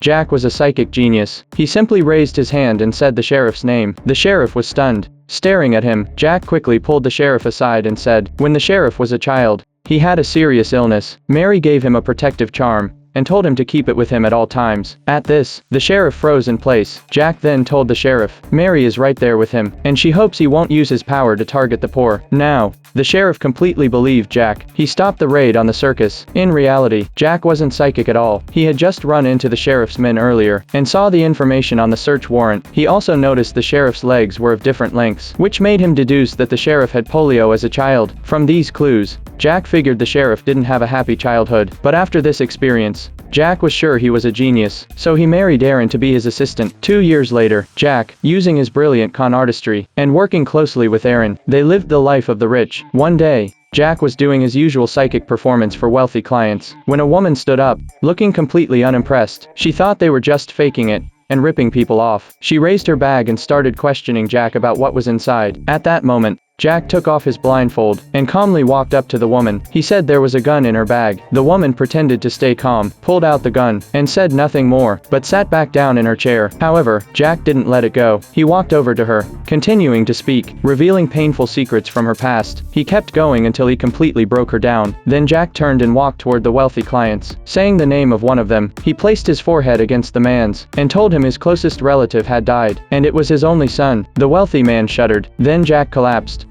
Jack was a psychic genius. He simply raised his hand and said the sheriff's name. The sheriff was stunned. Staring at him, Jack quickly pulled the sheriff aside and said, when the sheriff was a child, he had a serious illness. Mary gave him a protective charm and told him to keep it with him at all times. At this, the sheriff froze in place. Jack then told the sheriff, Mary is right there with him, and she hopes he won't use his power to target the poor. Now, the sheriff completely believed Jack. He stopped the raid on the circus. In reality, Jack wasn't psychic at all. He had just run into the sheriff's men earlier and saw the information on the search warrant. He also noticed the sheriff's legs were of different lengths, which made him deduce that the sheriff had polio as a child. From these clues, Jack figured the sheriff didn't have a happy childhood. But after this experience, Jack was sure he was a genius, so he married Erin to be his assistant. 2 years later, Jack, using his brilliant con artistry and working closely with Erin, they lived the life of the rich. One day, Jack was doing his usual psychic performance for wealthy clients when a woman stood up, looking completely unimpressed. She thought they were just faking it and ripping people off. She raised her bag and started questioning Jack about what was inside. At that moment, Jack took off his blindfold and calmly walked up to the woman. He said there was a gun in her bag. The woman pretended to stay calm, pulled out the gun, and said nothing more, but sat back down in her chair. However, Jack didn't let it go. He walked over to her, continuing to speak, revealing painful secrets from her past. He kept going until he completely broke her down. Then Jack turned and walked toward the wealthy clients. Saying the name of one of them, he placed his forehead against the man's and told him his closest relative had died, and it was his only son. The wealthy man shuddered. Then Jack collapsed.